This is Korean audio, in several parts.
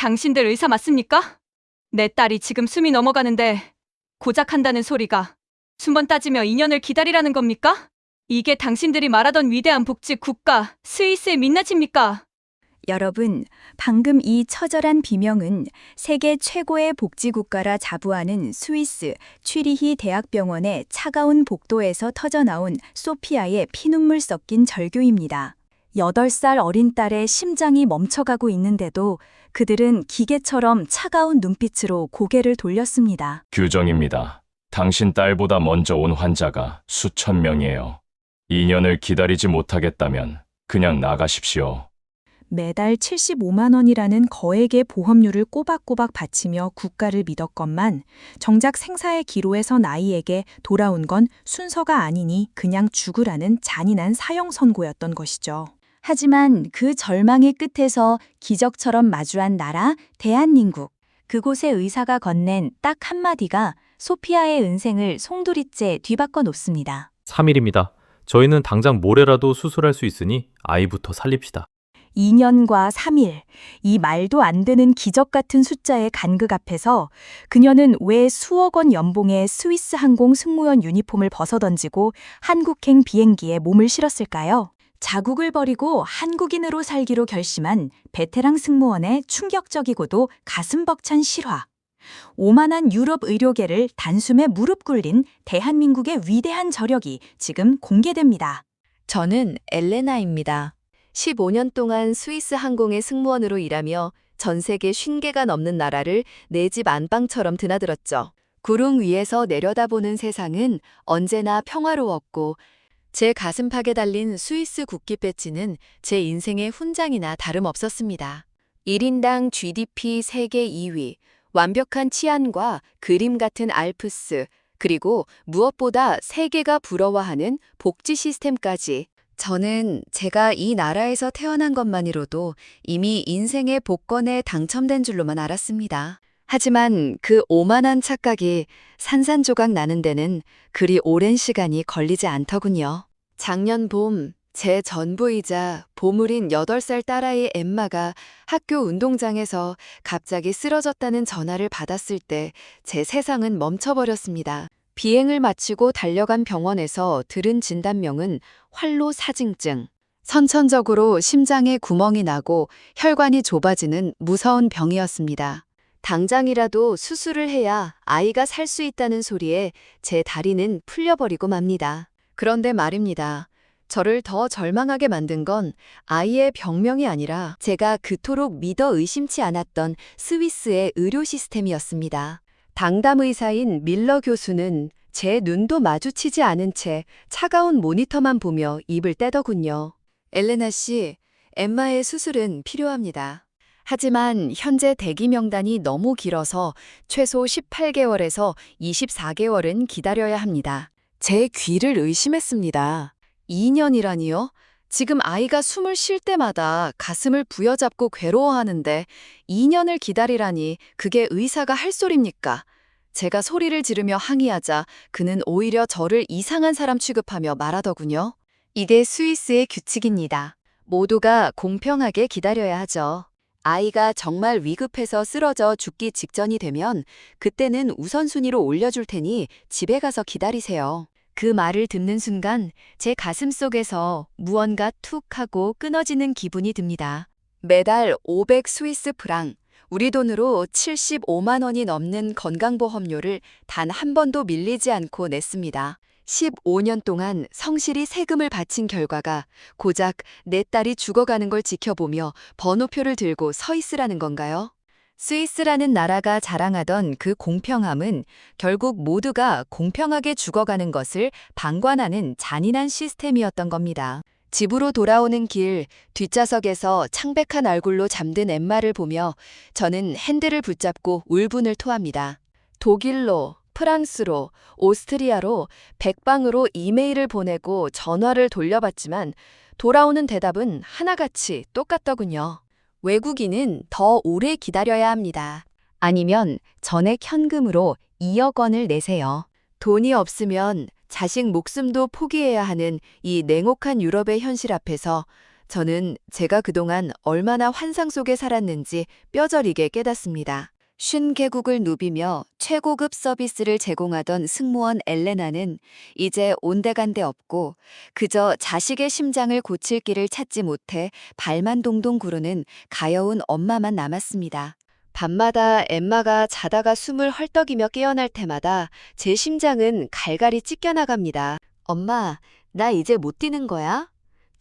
당신들 의사 맞습니까? 내 딸이 지금 숨이 넘어가는데 고작 한다는 소리가 순번 따지며 2년을 기다리라는 겁니까? 이게 당신들이 말하던 위대한 복지 국가 스위스의 민낯입니까? 여러분, 방금 이 처절한 비명은 세계 최고의 복지국가라 자부하는 스위스 취리히 대학병원의 차가운 복도에서 터져나온 소피아의 피눈물 섞인 절규입니다. 8살 어린 딸의 심장이 멈춰가고 있는데도 그들은 기계처럼 차가운 눈빛으로 고개를 돌렸습니다. 규정입니다. 당신 딸보다 먼저 온 환자가 수천 명이에요. 2년을 기다리지 못하겠다면 그냥 나가십시오. 매달 75만 원이라는 거액의 보험료를 꼬박꼬박 바치며 국가를 믿었건만 정작 생사의 기로에 선 아이에게 돌아온 건 순서가 아니니 그냥 죽으라는 잔인한 사형 선고였던 것이죠. 하지만 그 절망의 끝에서 기적처럼 마주한 나라 대한민국. 그곳의 의사가 건넨 딱 한마디가 소피아의 은생을 송두리째 뒤바꿔 놓습니다. 3일입니다. 저희는 당장 모레라도 수술할 수 있으니 아이부터 살립시다. 2년과 3일, 이 말도 안 되는 기적 같은 숫자의 간극 앞에서 그녀는 왜 수억 원 연봉의 스위스 항공 승무원 유니폼을 벗어던지고 한국행 비행기에 몸을 실었을까요? 자국을 버리고 한국인으로 살기로 결심한 베테랑 승무원의 충격적이고도 가슴 벅찬 실화. 오만한 유럽 의료계를 단숨에 무릎 꿇린 대한민국의 위대한 저력이 지금 공개됩니다. 저는 엘레나입니다. 15년 동안 스위스 항공의 승무원으로 일하며 전 세계 50개가 넘는 나라를 내 집 안방처럼 드나들었죠. 구름 위에서 내려다보는 세상은 언제나 평화로웠고 제 가슴팍에 달린 스위스 국기 배지는 제 인생의 훈장이나 다름없었습니다. 1인당 GDP 세계 2위, 완벽한 치안과 그림 같은 알프스, 그리고 무엇보다 세계가 부러워하는 복지 시스템까지. 저는 제가 이 나라에서 태어난 것만으로도 이미 인생의 복권에 당첨된 줄로만 알았습니다. 하지만 그 오만한 착각이 산산조각 나는 데는 그리 오랜 시간이 걸리지 않더군요. 작년 봄, 제 전부이자 보물인 8살 딸아이 엠마가 학교 운동장에서 갑자기 쓰러졌다는 전화를 받았을 때 제 세상은 멈춰버렸습니다. 비행을 마치고 달려간 병원에서 들은 진단명은 활로사증증. 선천적으로 심장에 구멍이 나고 혈관이 좁아지는 무서운 병이었습니다. 당장이라도 수술을 해야 아이가 살 수 있다는 소리에 제 다리는 풀려버리고 맙니다. 그런데 말입니다. 저를 더 절망하게 만든 건 아이의 병명이 아니라 제가 그토록 믿어 의심치 않았던 스위스의 의료 시스템이었습니다. 당담 의사인 밀러 교수는 제 눈도 마주치지 않은 채 차가운 모니터만 보며 입을 떼더군요. 엘레나 씨, 엠마의 수술은 필요합니다. 하지만 현재 대기 명단이 너무 길어서 최소 18개월에서 24개월은 기다려야 합니다. 제 귀를 의심했습니다. 2년이라니요? 지금 아이가 숨을 쉴 때마다 가슴을 부여잡고 괴로워하는데 2년을 기다리라니 그게 의사가 할 소리입니까? 제가 소리를 지르며 항의하자 그는 오히려 저를 이상한 사람 취급하며 말하더군요. 이게 스위스의 규칙입니다. 모두가 공평하게 기다려야 하죠. 아이가 정말 위급해서 쓰러져 죽기 직전이 되면 그때는 우선순위로 올려줄 테니 집에 가서 기다리세요. 그 말을 듣는 순간 제 가슴 속에서 무언가 툭 하고 끊어지는 기분이 듭니다. 매달 500 스위스 프랑, 우리 돈으로 75만 원이 넘는 건강보험료를 단 한 번도 밀리지 않고 냈습니다. 15년 동안 성실히 세금을 바친 결과가 고작 내 딸이 죽어가는 걸 지켜보며 번호표를 들고 서 있으라는 건가요? 스위스라는 나라가 자랑하던 그 공평함은 결국 모두가 공평하게 죽어가는 것을 방관하는 잔인한 시스템이었던 겁니다. 집으로 돌아오는 길, 뒷좌석에서 창백한 얼굴로 잠든 엠마를 보며 저는 핸들을 붙잡고 울분을 토합니다. 독일로, 프랑스로, 오스트리아로, 백방으로 이메일을 보내고 전화를 돌려봤지만 돌아오는 대답은 하나같이 똑같더군요. 외국인은 더 오래 기다려야 합니다. 아니면 전액 현금으로 2억 원을 내세요. 돈이 없으면 자식 목숨도 포기해야 하는 이 냉혹한 유럽의 현실 앞에서 저는 제가 그동안 얼마나 환상 속에 살았는지 뼈저리게 깨닫습니다. 쉰개국을 누비며 최고급 서비스를 제공하던 승무원 엘레나는 이제 온데간데 없고 그저 자식의 심장을 고칠 길을 찾지 못해 발만 동동 구르는 가여운 엄마만 남았습니다. 밤마다 엠마가 자다가 숨을 헐떡이며 깨어날 때마다 제 심장은 갈갈이 찢겨나갑니다. 엄마, 나 이제 못 뛰는 거야?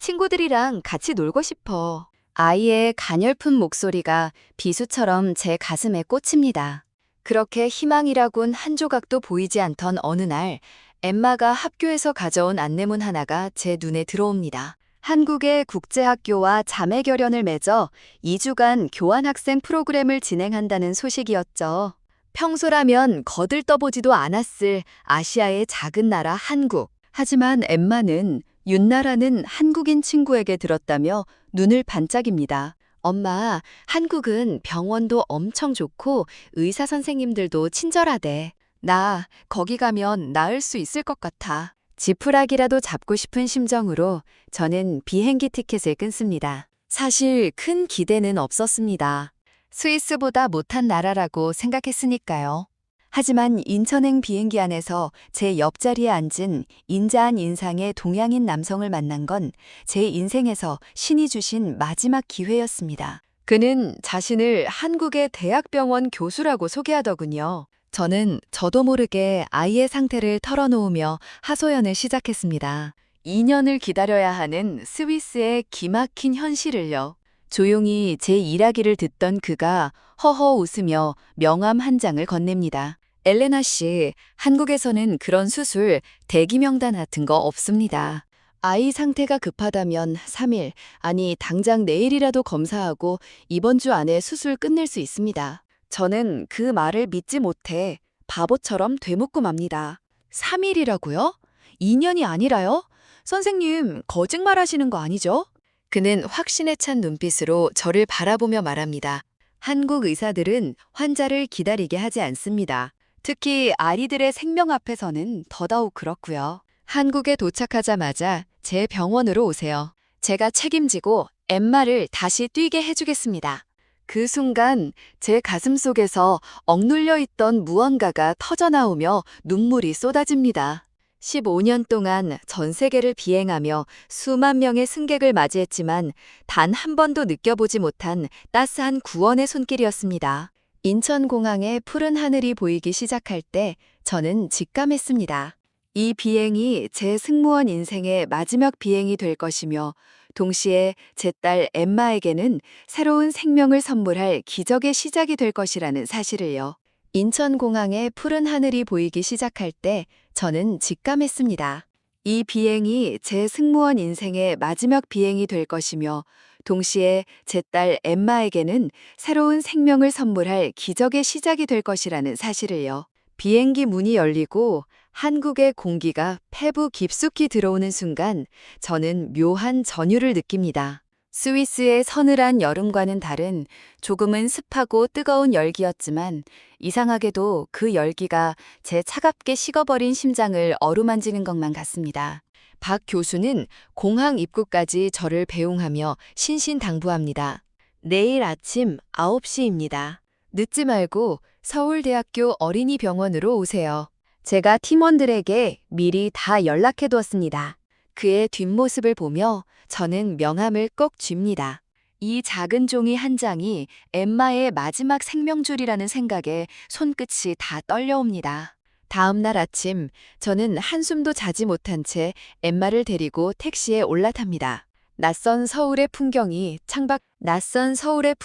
친구들이랑 같이 놀고 싶어. 아이의 가냘픈 목소리가 비수처럼 제 가슴에 꽂힙니다. 그렇게 희망이라곤 한 조각도 보이지 않던 어느 날, 엠마가 학교에서 가져온 안내문 하나가 제 눈에 들어옵니다. 한국의 국제학교와 자매결연을 맺어 2주간 교환학생 프로그램을 진행한다는 소식이었죠. 평소라면 거들떠보지도 않았을 아시아의 작은 나라 한국. 하지만 엠마는 윤나라는 한국인 친구에게 들었다며 눈을 반짝입니다. 엄마, 한국은 병원도 엄청 좋고 의사 선생님들도 친절하대. 나 거기 가면 나을 수 있을 것 같아. 지푸라기라도 잡고 싶은 심정으로 저는 비행기 티켓을 끊습니다. 사실 큰 기대는 없었습니다. 스위스보다 못한 나라라고 생각했으니까요. 하지만 인천행 비행기 안에서 제 옆자리에 앉은 인자한 인상의 동양인 남성을 만난 건 제 인생에서 신이 주신 마지막 기회였습니다. 그는 자신을 한국의 대학병원 교수라고 소개하더군요. 저는 저도 모르게 아이의 상태를 털어놓으며 하소연을 시작했습니다. 2년을 기다려야 하는 스위스의 기막힌 현실을요. 조용히 제 이야기를 듣던 그가 허허 웃으며 명함 한 장을 건넵니다. 엘레나 씨, 한국에서는 그런 수술, 대기 명단 같은 거 없습니다. 아이 상태가 급하다면 3일, 아니 당장 내일이라도 검사하고 이번 주 안에 수술 끝낼 수 있습니다. 저는 그 말을 믿지 못해 바보처럼 되묻고 맙니다. 3일이라고요? 2년이 아니라요? 선생님, 거짓말하시는 거 아니죠? 그는 확신에 찬 눈빛으로 저를 바라보며 말합니다. 한국 의사들은 환자를 기다리게 하지 않습니다. 특히 아이들의 생명 앞에서는 더더욱 그렇고요. 한국에 도착하자마자 제 병원으로 오세요. 제가 책임지고 엠마를 다시 뛰게 해주겠습니다. 그 순간 제 가슴 속에서 억눌려 있던 무언가가 터져나오며 눈물이 쏟아집니다. 15년 동안 전 세계를 비행하며 수만 명의 승객을 맞이했지만 단 한 번도 느껴보지 못한 따스한 구원의 손길이었습니다. 인천공항의 푸른 하늘이 보이기 시작할 때 저는 직감했습니다. 이 비행이 제 승무원 인생의 마지막 비행이 될 것이며 동시에 제 딸 엠마에게는 새로운 생명을 선물할 기적의 시작이 될 것이라는 사실을요. 인천공항의 푸른 하늘이 보이기 시작할 때 저는 직감했습니다. 이 비행이 제 승무원 인생의 마지막 비행이 될 것이며 동시에 제 딸 엠마에게는 새로운 생명을 선물할 기적의 시작이 될 것이라는 사실을요. 비행기 문이 열리고 한국의 공기가 폐부 깊숙이 들어오는 순간 저는 묘한 전율을 느낍니다. 스위스의 서늘한 여름과는 다른 조금은 습하고 뜨거운 열기였지만 이상하게도 그 열기가 제 차갑게 식어버린 심장을 어루만지는 것만 같습니다. 박 교수는 공항 입구까지 저를 배웅하며 신신당부합니다. 내일 아침 9시입니다. 늦지 말고 서울대학교 어린이병원으로 오세요. 제가 팀원들에게 미리 다 연락해두었습니다. 그의 뒷모습을 보며 저는 명함을 꼭 쥡니다. 이 작은 종이 한 장이 엠마의 마지막 생명줄이라는 생각에 손끝이 다 떨려옵니다. 다음 날 아침 저는 한숨도 자지 못한 채 엠마를 데리고 택시에 올라탑니다. 낯선 서울의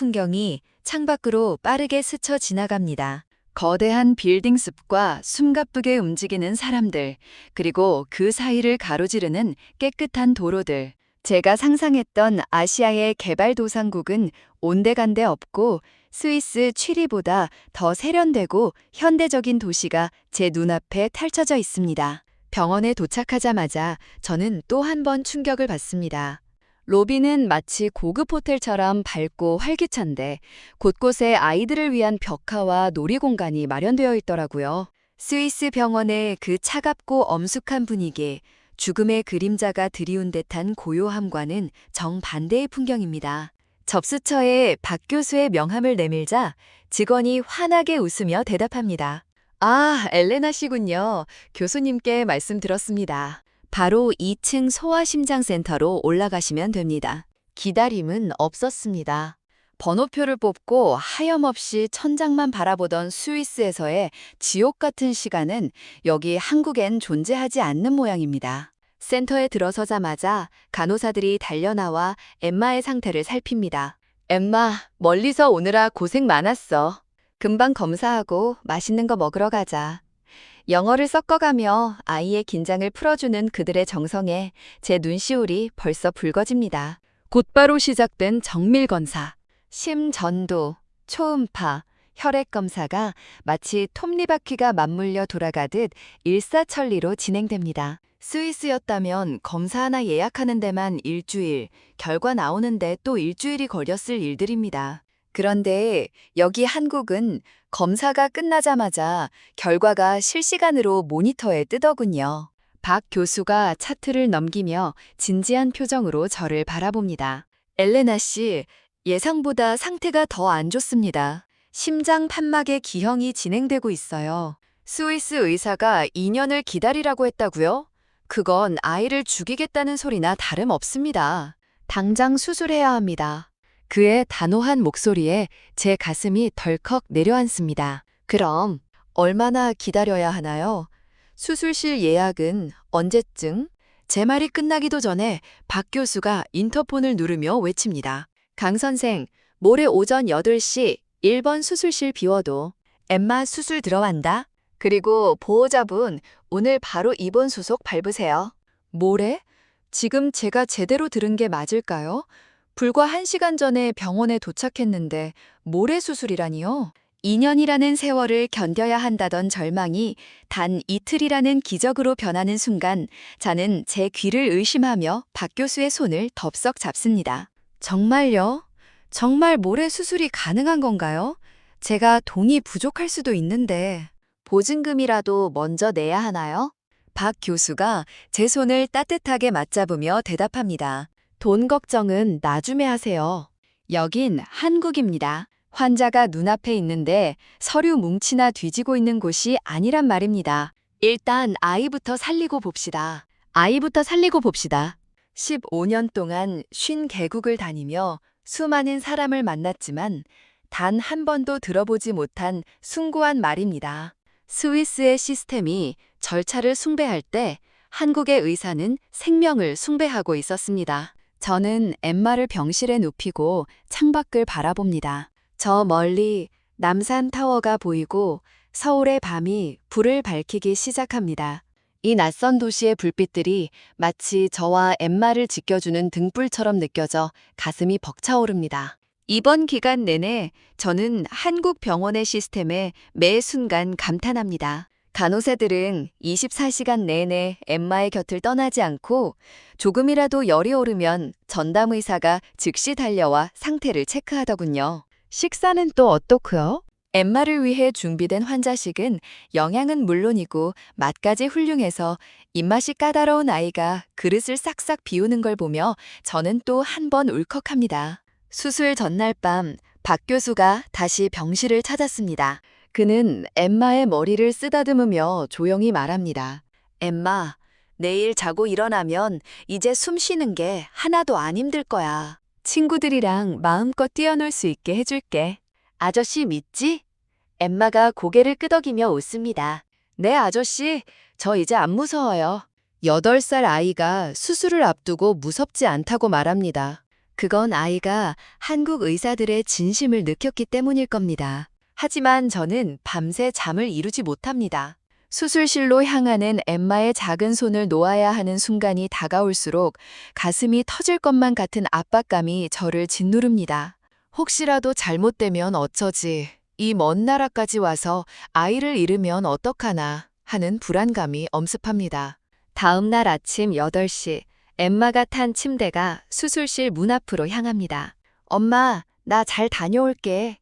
풍경이 창밖으로 빠르게 스쳐 지나갑니다. 거대한 빌딩 숲과 숨가쁘게 움직이는 사람들, 그리고 그 사이를 가로지르는 깨끗한 도로들. 제가 상상했던 아시아의 개발도상국은 온데간데 없고 스위스 취리보다 더 세련되고 현대적인 도시가 제 눈앞에 펼쳐져 있습니다. 병원에 도착하자마자 저는 또 한 번 충격을 받습니다. 로비는 마치 고급 호텔처럼 밝고 활기찬데 곳곳에 아이들을 위한 벽화와 놀이공간이 마련되어 있더라고요. 스위스 병원의 그 차갑고 엄숙한 분위기, 죽음의 그림자가 드리운 듯한 고요함과는 정반대의 풍경입니다. 접수처에 박 교수의 명함을 내밀자 직원이 환하게 웃으며 대답합니다. 아, 엘레나 씨군요. 교수님께 말씀 들었습니다. 바로 2층 소아심장센터로 올라가시면 됩니다. 기다림은 없었습니다. 번호표를 뽑고 하염없이 천장만 바라보던 스위스에서의 지옥 같은 시간은 여기 한국엔 존재하지 않는 모양입니다. 센터에 들어서자마자 간호사들이 달려나와 엠마의 상태를 살핍니다. 엠마, 멀리서 오느라 고생 많았어. 금방 검사하고 맛있는 거 먹으러 가자. 영어를 섞어가며 아이의 긴장을 풀어주는 그들의 정성에 제 눈시울이 벌써 붉어집니다. 곧바로 시작된 정밀검사. 심전도, 초음파, 혈액검사가 마치 톱니바퀴가 맞물려 돌아가듯 일사천리로 진행됩니다. 스위스였다면 검사 하나 예약하는 데만 일주일, 결과 나오는데 또 일주일이 걸렸을 일들입니다. 그런데 여기 한국은 검사가 끝나자마자 결과가 실시간으로 모니터에 뜨더군요. 박 교수가 차트를 넘기며 진지한 표정으로 저를 바라봅니다. 엘레나 씨, 예상보다 상태가 더 안 좋습니다. 심장 판막의 기형이 진행되고 있어요. 스위스 의사가 2년을 기다리라고 했다고요? 그건 아이를 죽이겠다는 소리나 다름없습니다. 당장 수술해야 합니다. 그의 단호한 목소리에 제 가슴이 덜컥 내려앉습니다. 그럼 얼마나 기다려야 하나요? 수술실 예약은 언제쯤? 제 말이 끝나기도 전에 박 교수가 인터폰을 누르며 외칩니다. 강 선생, 모레 오전 8시 1번 수술실 비워도. 엠마 수술 들어간다. 그리고 보호자분, 오늘 바로 입원 수속 밟으세요. 모레? 지금 제가 제대로 들은 게 맞을까요? 불과 1시간 전에 병원에 도착했는데 모레 수술이라니요? 2년이라는 세월을 견뎌야 한다던 절망이 단 이틀이라는 기적으로 변하는 순간 저는 제 귀를 의심하며 박 교수의 손을 덥석 잡습니다. 정말요? 정말 모레 수술이 가능한 건가요? 제가 돈이 부족할 수도 있는데. 보증금이라도 먼저 내야 하나요? 박 교수가 제 손을 따뜻하게 맞잡으며 대답합니다. 돈 걱정은 나중에 하세요. 여긴 한국입니다. 환자가 눈앞에 있는데 서류 뭉치나 뒤지고 있는 곳이 아니란 말입니다. 일단 아이부터 살리고 봅시다. 15년 동안 50개국을 다니며 수많은 사람을 만났지만 단 한 번도 들어보지 못한 숭고한 말입니다. 스위스의 시스템이 절차를 숭배할 때 한국의 의사는 생명을 숭배하고 있었습니다. 저는 엠마를 병실에 눕히고 창밖을 바라봅니다. 저 멀리 남산 타워가 보이고 서울의 밤이 불을 밝히기 시작합니다. 이 낯선 도시의 불빛들이 마치 저와 엠마를 지켜주는 등불처럼 느껴져 가슴이 벅차오릅니다. 이번 기간 내내 저는 한국 병원의 시스템에 매 순간 감탄합니다. 간호사들은 24시간 내내 엠마의 곁을 떠나지 않고 조금이라도 열이 오르면 전담 의사가 즉시 달려와 상태를 체크하더군요. 식사는 또 어떻고요? 엠마를 위해 준비된 환자식은 영양은 물론이고 맛까지 훌륭해서 입맛이 까다로운 아이가 그릇을 싹싹 비우는 걸 보며 저는 또 한 번 울컥합니다. 수술 전날 밤 박 교수가 다시 병실을 찾았습니다. 그는 엠마의 머리를 쓰다듬으며 조용히 말합니다. 엠마, 내일 자고 일어나면 이제 숨 쉬는 게 하나도 안 힘들 거야. 친구들이랑 마음껏 뛰어놀 수 있게 해줄게. 아저씨 믿지? 엠마가 고개를 끄덕이며 웃습니다. 네, 아저씨. 저 이제 안 무서워요. 8살 아이가 수술을 앞두고 무섭지 않다고 말합니다. 그건 아이가 한국 의사들의 진심을 느꼈기 때문일 겁니다. 하지만 저는 밤새 잠을 이루지 못합니다. 수술실로 향하는 엠마의 작은 손을 놓아야 하는 순간이 다가올수록 가슴이 터질 것만 같은 압박감이 저를 짓누릅니다. 혹시라도 잘못되면 어쩌지, 이 먼 나라까지 와서 아이를 잃으면 어떡하나 하는 불안감이 엄습합니다. 다음 날 아침 8시, 엠마가 탄 침대가 수술실 문 앞으로 향합니다. 엄마, 나 잘 다녀올게.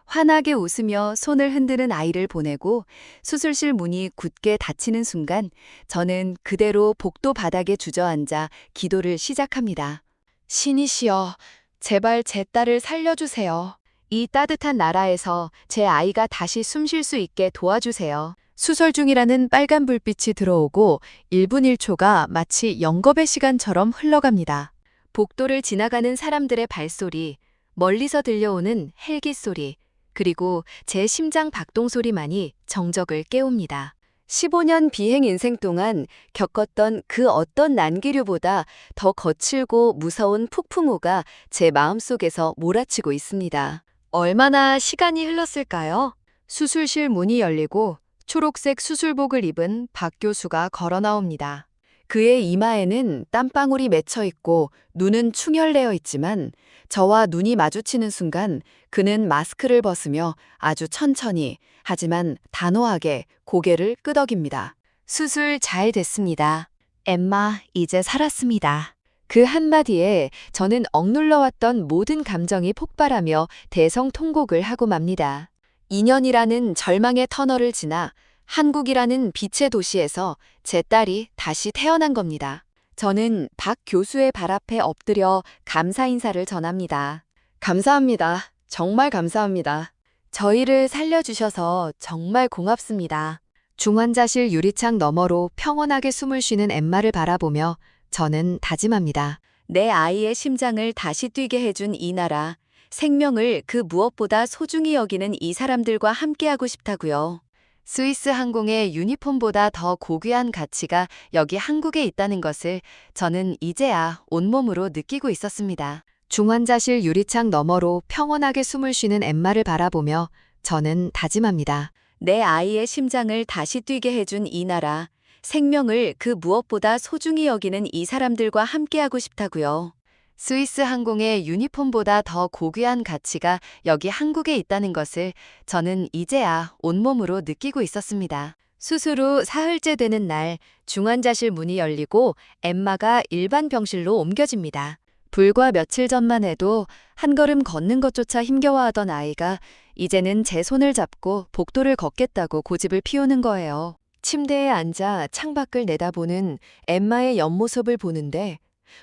환하게 웃으며 손을 흔드는 아이를 보내고 수술실 문이 굳게 닫히는 순간 저는 그대로 복도 바닥에 주저앉아 기도를 시작합니다. 신이시여, 제발 제 딸을 살려주세요. 이 따뜻한 나라에서 제 아이가 다시 숨 쉴 수 있게 도와주세요. 수술 중이라는 빨간 불빛이 들어오고 1분 1초가 마치 영겁의 시간처럼 흘러갑니다. 복도를 지나가는 사람들의 발소리, 멀리서 들려오는 헬기 소리, 그리고 제 심장 박동 소리만이 정적을 깨웁니다. 15년 비행 인생 동안 겪었던 그 어떤 난기류보다 더 거칠고 무서운 폭풍우가 제 마음속에서 몰아치고 있습니다. 얼마나 시간이 흘렀을까요? 수술실 문이 열리고 초록색 수술복을 입은 박 교수가 걸어 나옵니다. 그의 이마에는 땀방울이 맺혀 있고 눈은 충혈되어 있지만 저와 눈이 마주치는 순간 그는 마스크를 벗으며 아주 천천히 하지만 단호하게 고개를 끄덕입니다. 수술 잘 됐습니다. 엠마, 이제 살았습니다. 그 한마디에 저는 억눌러왔던 모든 감정이 폭발하며 대성통곡을 하고 맙니다. 2년이라는 절망의 터널을 지나 한국이라는 빛의 도시에서 제 딸이 다시 태어난 겁니다. 저는 박 교수의 발 앞에 엎드려 감사 인사를 전합니다. 감사합니다. 정말 감사합니다. 저희를 살려주셔서 정말 고맙습니다. 중환자실 유리창 너머로 평온하게 숨을 쉬는 엠마를 바라보며 저는 다짐합니다. 내 아이의 심장을 다시 뛰게 해준 이 나라, 생명을 그 무엇보다 소중히 여기는 이 사람들과 함께하고 싶다고요. 스위스 항공의 유니폼보다 더 고귀한 가치가 여기 한국에 있다는 것을 저는 이제야 온몸으로 느끼고 있었습니다. 중환자실 유리창 너머로 평온하게 숨을 쉬는 엠마를 바라보며 저는 다짐합니다. 내 아이의 심장을 다시 뛰게 해준 이 나라, 생명을 그 무엇보다 소중히 여기는 이 사람들과 함께하고 싶다고요. 스위스 항공의 유니폼보다 더 고귀한 가치가 여기 한국에 있다는 것을 저는 이제야 온몸으로 느끼고 있었습니다. 수술 후 사흘째 되는 날 중환자실 문이 열리고 엠마가 일반 병실로 옮겨집니다. 불과 며칠 전만 해도 한 걸음 걷는 것조차 힘겨워하던 아이가 이제는 제 손을 잡고 복도를 걷겠다고 고집을 피우는 거예요. 침대에 앉아 창밖을 내다보는 엠마의 옆모습을 보는데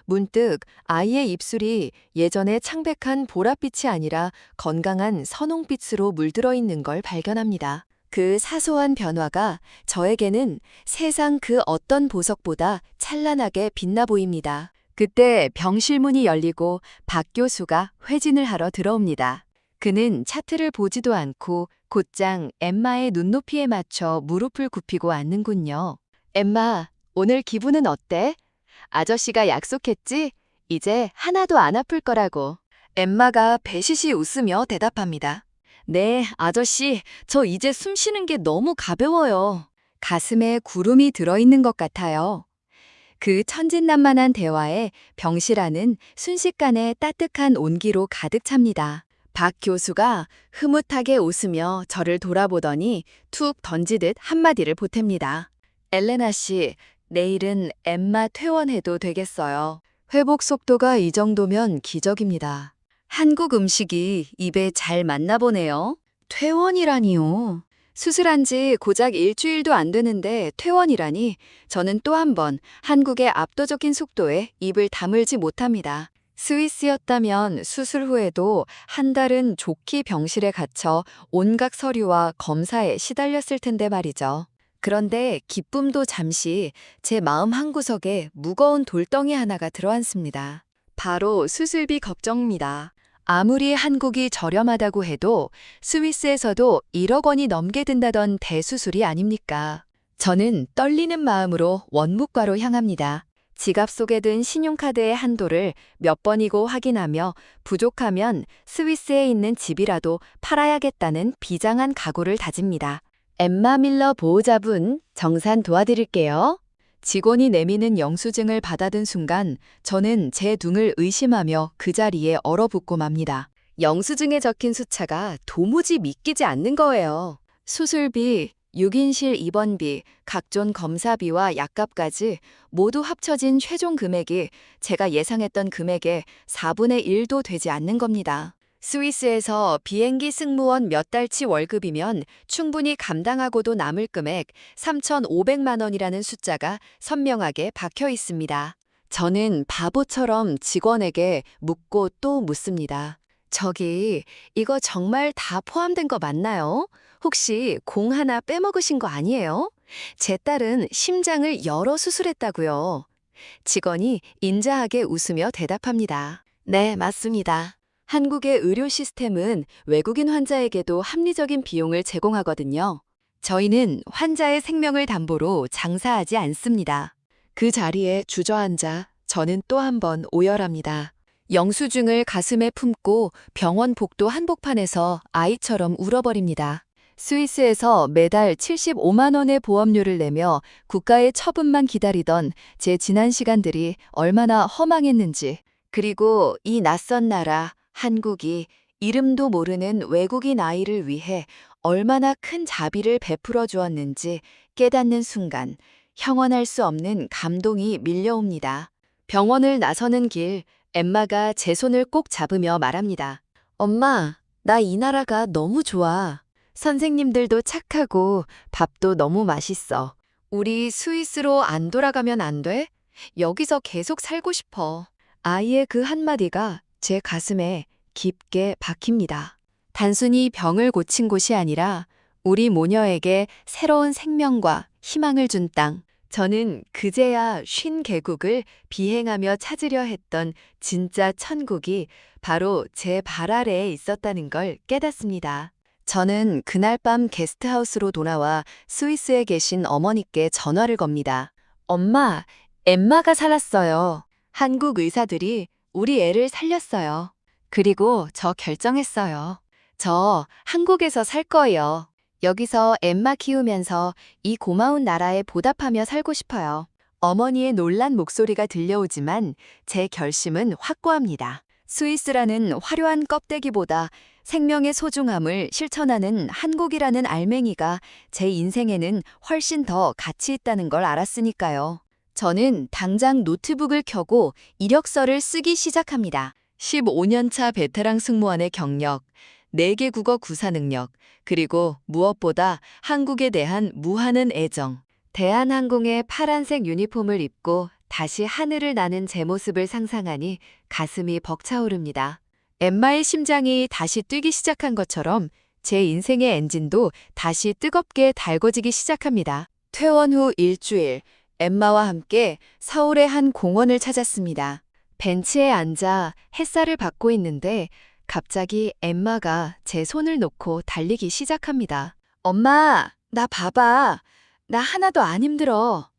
문득 아이의 입술이 예전의 창백한 보랏빛이 아니라 건강한 선홍빛으로 물들어 있는 걸 발견합니다. 그 사소한 변화가 저에게는 세상 그 어떤 보석보다 찬란하게 빛나 보입니다. 그때 병실 문이 열리고 박 교수가 회진을 하러 들어옵니다. 그는 차트를 보지도 않고 곧장 엠마의 눈높이에 맞춰 무릎을 굽히고 앉는군요. 엠마, 오늘 기분은 어때? 아저씨가 약속했지? 이제 하나도 안 아플 거라고. 엠마가 배시시 웃으며 대답합니다. 네, 아저씨, 저 이제 숨 쉬는 게 너무 가벼워요. 가슴에 구름이 들어있는 것 같아요. 그 천진난만한 대화에 병실 안은 순식간에 따뜻한 온기로 가득 찹니다. 박 교수가 흐뭇하게 웃으며 저를 돌아보더니 툭 던지듯 한마디를 보탭니다. 엘레나 씨, 내일은 엠마 퇴원해도 되겠어요. 회복 속도가 이 정도면 기적입니다. 한국 음식이 입에 잘 맞나 보네요. 퇴원이라니요. 수술한 지 고작 일주일도 안 되는데 퇴원이라니 저는 또 한 번 한국의 압도적인 속도에 입을 다물지 못합니다. 스위스였다면 수술 후에도 한 달은 좋게 병실에 갇혀 온갖 서류와 검사에 시달렸을 텐데 말이죠. 그런데 기쁨도 잠시 제 마음 한구석에 무거운 돌덩이 하나가 들어앉습니다. 바로 수술비 걱정입니다. 아무리 한국이 저렴하다고 해도 스위스에서도 1억 원이 넘게 든다던 대수술이 아닙니까? 저는 떨리는 마음으로 원무과로 향합니다. 지갑 속에 든 신용카드의 한도를 몇 번이고 확인하며 부족하면 스위스에 있는 집이라도 팔아야겠다는 비장한 각오를 다집니다. 엠마 밀러 보호자분, 정산 도와드릴게요. 직원이 내미는 영수증을 받아든 순간 저는 제 둥을 의심하며 그 자리에 얼어붙고 맙니다. 영수증에 적힌 숫자가 도무지 믿기지 않는 거예요. 수술비, 6인실 입원비, 각종 검사비와 약값까지 모두 합쳐진 최종 금액이 제가 예상했던 금액의 4분의 1도 되지 않는 겁니다. 스위스에서 비행기 승무원 몇 달치 월급이면 충분히 감당하고도 남을 금액 3,500만 원이라는 숫자가 선명하게 박혀 있습니다. 저는 바보처럼 직원에게 묻고 또 묻습니다. 저기, 이거 정말 다 포함된 거 맞나요? 혹시 공 하나 빼먹으신 거 아니에요? 제 딸은 심장을 여러 수술했다고요. 직원이 인자하게 웃으며 대답합니다. 네, 맞습니다. 한국의 의료 시스템은 외국인 환자에게도 합리적인 비용을 제공하거든요. 저희는 환자의 생명을 담보로 장사하지 않습니다. 그 자리에 주저앉아 저는 또 한 번 오열합니다. 영수증을 가슴에 품고 병원 복도 한복판에서 아이처럼 울어버립니다. 스위스에서 매달 75만 원의 보험료를 내며 국가의 처분만 기다리던 제 지난 시간들이 얼마나 허망했는지, 그리고 이 낯선 나라, 한국이 이름도 모르는 외국인 아이를 위해 얼마나 큰 자비를 베풀어 주었는지 깨닫는 순간 형언할 수 없는 감동이 밀려옵니다. 병원을 나서는 길, 엠마가 제 손을 꼭 잡으며 말합니다. 엄마, 나 이 나라가 너무 좋아. 선생님들도 착하고 밥도 너무 맛있어. 우리 스위스로 안 돌아가면 안 돼? 여기서 계속 살고 싶어. 아이의 그 한마디가 제 가슴에 깊게 박힙니다. 단순히 병을 고친 곳이 아니라 우리 모녀에게 새로운 생명과 희망을 준 땅. 저는 그제야 쉰 개국을 비행하며 찾으려 했던 진짜 천국이 바로 제 발 아래에 있었다는 걸 깨닫습니다. 저는 그날 밤 게스트하우스로 돌아와 스위스에 계신 어머니께 전화를 겁니다. 엄마, 엠마가 살았어요. 한국 의사들이 우리 애를 살렸어요. 그리고 저 결정했어요. 저 한국에서 살 거예요. 여기서 엠마 키우면서 이 고마운 나라에 보답하며 살고 싶어요. 어머니의 놀란 목소리가 들려오지만 제 결심은 확고합니다. 스위스라는 화려한 껍데기보다 생명의 소중함을 실천하는 한국이라는 알맹이가 제 인생에는 훨씬 더 가치 있다는 걸 알았으니까요. 저는 당장 노트북을 켜고 이력서를 쓰기 시작합니다. 15년차 베테랑 승무원의 경력, 4개 국어 구사 능력, 그리고 무엇보다 한국에 대한 무한한 애정. 대한항공의 파란색 유니폼을 입고 다시 하늘을 나는 제 모습을 상상하니 가슴이 벅차오릅니다. 엠마의 심장이 다시 뛰기 시작한 것처럼 제 인생의 엔진도 다시 뜨겁게 달궈지기 시작합니다. 퇴원 후 일주일, 엠마와 함께 서울의 한 공원을 찾았습니다. 벤치에 앉아 햇살을 받고 있는데 갑자기 엠마가 제 손을 놓고 달리기 시작합니다. 엄마, 나 봐봐. 나 하나도 안 힘들어.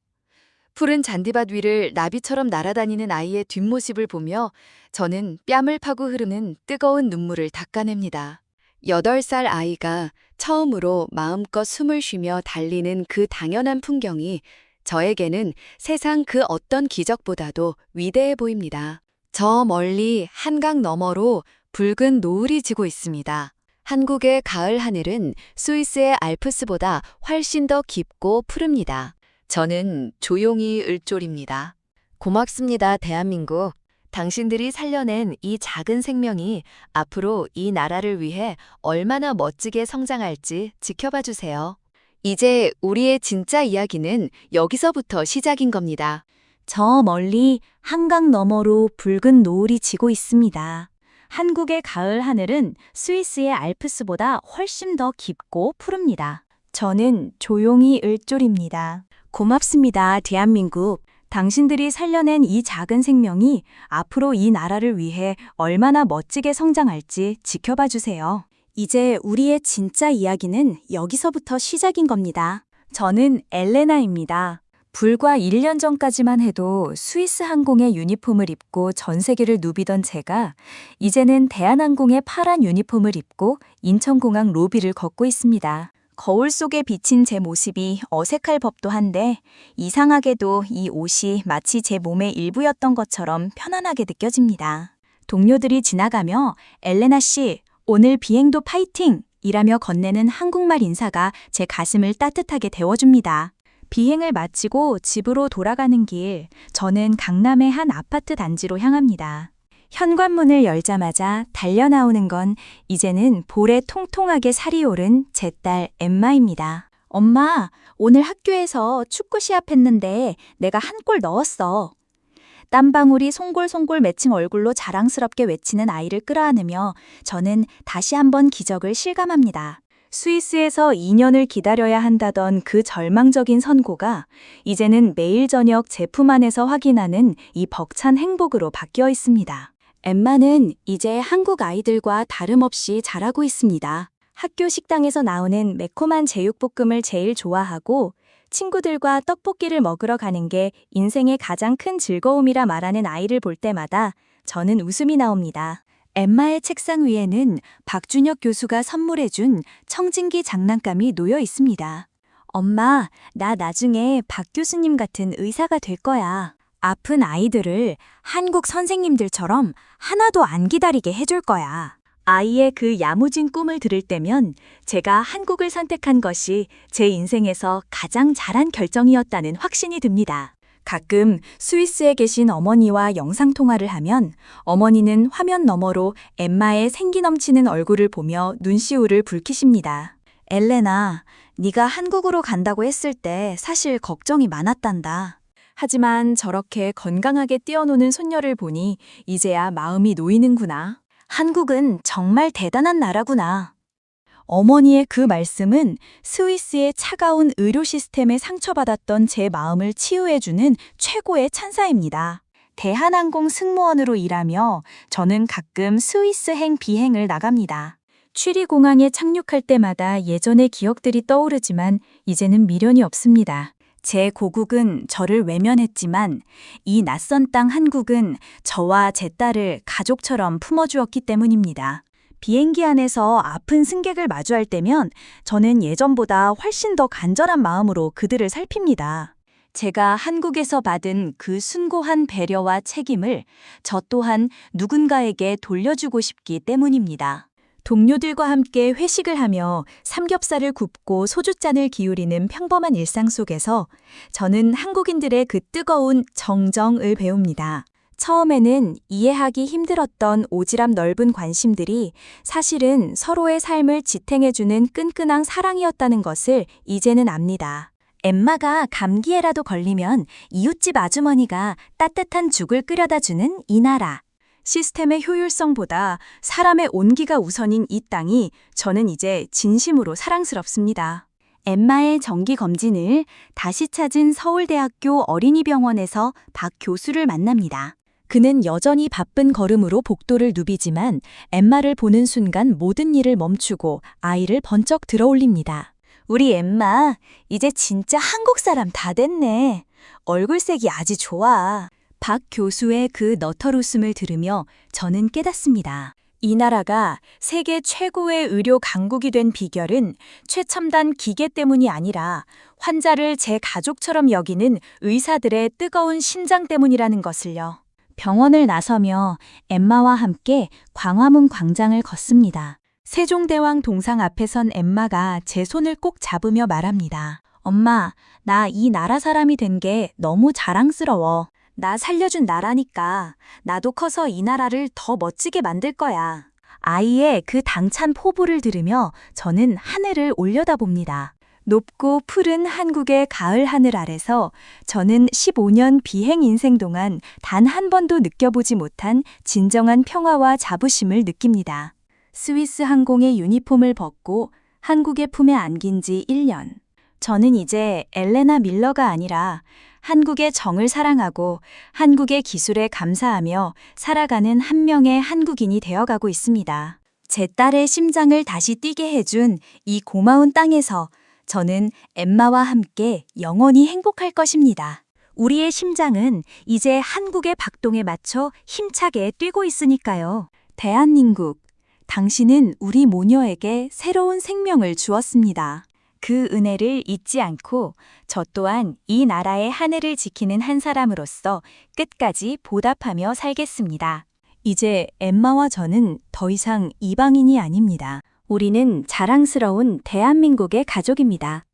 푸른 잔디밭 위를 나비처럼 날아다니는 아이의 뒷모습을 보며 저는 뺨을 파고 흐르는 뜨거운 눈물을 닦아냅니다. 8살 아이가 처음으로 마음껏 숨을 쉬며 달리는 그 당연한 풍경이 저에게는 세상 그 어떤 기적보다도 위대해 보입니다. 저 멀리 한강 너머로 붉은 노을이 지고 있습니다. 한국의 가을 하늘은 스위스의 알프스보다 훨씬 더 깊고 푸릅니다. 저는 조용히 을조립니다. 고맙습니다, 대한민국. 당신들이 살려낸 이 작은 생명이 앞으로 이 나라를 위해 얼마나 멋지게 성장할지 지켜봐 주세요. 이제 우리의 진짜 이야기는 여기서부터 시작인 겁니다. 저 멀리 한강 너머로 붉은 노을이 지고 있습니다. 한국의 가을 하늘은 스위스의 알프스보다 훨씬 더 깊고 푸릅니다. 저는 조용히 을조립니다. 고맙습니다, 대한민국. 당신들이 살려낸 이 작은 생명이 앞으로 이 나라를 위해 얼마나 멋지게 성장할지 지켜봐 주세요. 이제 우리의 진짜 이야기는 여기서부터 시작인 겁니다. 저는 엘레나입니다. 불과 1년 전까지만 해도 스위스 항공의 유니폼을 입고 전 세계를 누비던 제가 이제는 대한항공의 파란 유니폼을 입고 인천공항 로비를 걷고 있습니다. 거울 속에 비친 제 모습이 어색할 법도 한데 이상하게도 이 옷이 마치 제 몸의 일부였던 것처럼 편안하게 느껴집니다. 동료들이 지나가며 엘레나 씨, 오늘 비행도 파이팅! 이라며 건네는 한국말 인사가 제 가슴을 따뜻하게 데워줍니다. 비행을 마치고 집으로 돌아가는 길, 저는 강남의 한 아파트 단지로 향합니다. 현관문을 열자마자 달려나오는 건 이제는 볼에 통통하게 살이 오른 제 딸 엠마입니다. 엄마, 오늘 학교에서 축구 시합했는데 내가 한 골 넣었어. 땀방울이 송골송골 맺힌 얼굴로 자랑스럽게 외치는 아이를 끌어안으며 저는 다시 한번 기적을 실감합니다. 스위스에서 2년을 기다려야 한다던 그 절망적인 선고가 이제는 매일 저녁 제품 안에서 확인하는 이 벅찬 행복으로 바뀌어 있습니다. 엠마는 이제 한국 아이들과 다름없이 자라고 있습니다. 학교 식당에서 나오는 매콤한 제육볶음을 제일 좋아하고 친구들과 떡볶이를 먹으러 가는 게 인생의 가장 큰 즐거움이라 말하는 아이를 볼 때마다 저는 웃음이 나옵니다. 엠마의 책상 위에는 박준혁 교수가 선물해준 청진기 장난감이 놓여 있습니다. 엄마, 나 나중에 박 교수님 같은 의사가 될 거야. 아픈 아이들을 한국 선생님들처럼 하나도 안 기다리게 해줄 거야. 아이의 그 야무진 꿈을 들을 때면 제가 한국을 선택한 것이 제 인생에서 가장 잘한 결정이었다는 확신이 듭니다. 가끔 스위스에 계신 어머니와 영상통화를 하면 어머니는 화면 너머로 엠마의 생기 넘치는 얼굴을 보며 눈시울을 붉히십니다. 엘레나, 네가 한국으로 간다고 했을 때 사실 걱정이 많았단다. 하지만 저렇게 건강하게 뛰어노는 손녀를 보니 이제야 마음이 놓이는구나. 한국은 정말 대단한 나라구나. 어머니의 그 말씀은 스위스의 차가운 의료 시스템에 상처받았던 제 마음을 치유해주는 최고의 찬사입니다. 대한항공 승무원으로 일하며 저는 가끔 스위스행 비행을 나갑니다. 취리공항에 착륙할 때마다 예전의 기억들이 떠오르지만 이제는 미련이 없습니다. 제 고국은 저를 외면했지만 이 낯선 땅 한국은 저와 제 딸을 가족처럼 품어주었기 때문입니다. 비행기 안에서 아픈 승객을 마주할 때면 저는 예전보다 훨씬 더 간절한 마음으로 그들을 살핍니다. 제가 한국에서 받은 그 숭고한 배려와 책임을 저 또한 누군가에게 돌려주고 싶기 때문입니다. 동료들과 함께 회식을 하며 삼겹살을 굽고 소주잔을 기울이는 평범한 일상 속에서 저는 한국인들의 그 뜨거운 정정을 배웁니다. 처음에는 이해하기 힘들었던 오지랖 넓은 관심들이 사실은 서로의 삶을 지탱해주는 끈끈한 사랑이었다는 것을 이제는 압니다. 엠마가 감기에라도 걸리면 이웃집 아주머니가 따뜻한 죽을 끓여다 주는 이 나라. 시스템의 효율성보다 사람의 온기가 우선인 이 땅이 저는 이제 진심으로 사랑스럽습니다. 엠마의 정기검진을 다시 찾은 서울대학교 어린이병원에서 박 교수를 만납니다. 그는 여전히 바쁜 걸음으로 복도를 누비지만 엠마를 보는 순간 모든 일을 멈추고 아이를 번쩍 들어올립니다. 우리 엠마, 이제 진짜 한국 사람 다 됐네. 얼굴색이 아주 좋아. 박 교수의 그 너털 웃음을 들으며 저는 깨닫습니다. 이 나라가 세계 최고의 의료 강국이 된 비결은 최첨단 기계 때문이 아니라 환자를 제 가족처럼 여기는 의사들의 뜨거운 심장 때문이라는 것을요. 병원을 나서며 엠마와 함께 광화문 광장을 걷습니다. 세종대왕 동상 앞에 선 엠마가 제 손을 꼭 잡으며 말합니다. 엄마, 나 이 나라 사람이 된 게 너무 자랑스러워. 나 살려준 나라니까 나도 커서 이 나라를 더 멋지게 만들 거야. 아이의 그 당찬 포부를 들으며 저는 하늘을 올려다봅니다. 높고 푸른 한국의 가을 하늘 아래서 저는 15년 비행 인생 동안 단 한 번도 느껴보지 못한 진정한 평화와 자부심을 느낍니다. 스위스 항공의 유니폼을 벗고 한국의 품에 안긴 지 1년. 저는 이제 엘레나 밀러가 아니라 한국의 정을 사랑하고 한국의 기술에 감사하며 살아가는 한 명의 한국인이 되어가고 있습니다. 제 딸의 심장을 다시 뛰게 해준 이 고마운 땅에서 저는 엠마와 함께 영원히 행복할 것입니다. 우리의 심장은 이제 한국의 박동에 맞춰 힘차게 뛰고 있으니까요. 대한민국, 당신은 우리 모녀에게 새로운 생명을 주었습니다. 그 은혜를 잊지 않고 저 또한 이 나라의 하늘을 지키는 한 사람으로서 끝까지 보답하며 살겠습니다. 이제 엠마와 저는 더 이상 이방인이 아닙니다. 우리는 자랑스러운 대한민국의 가족입니다.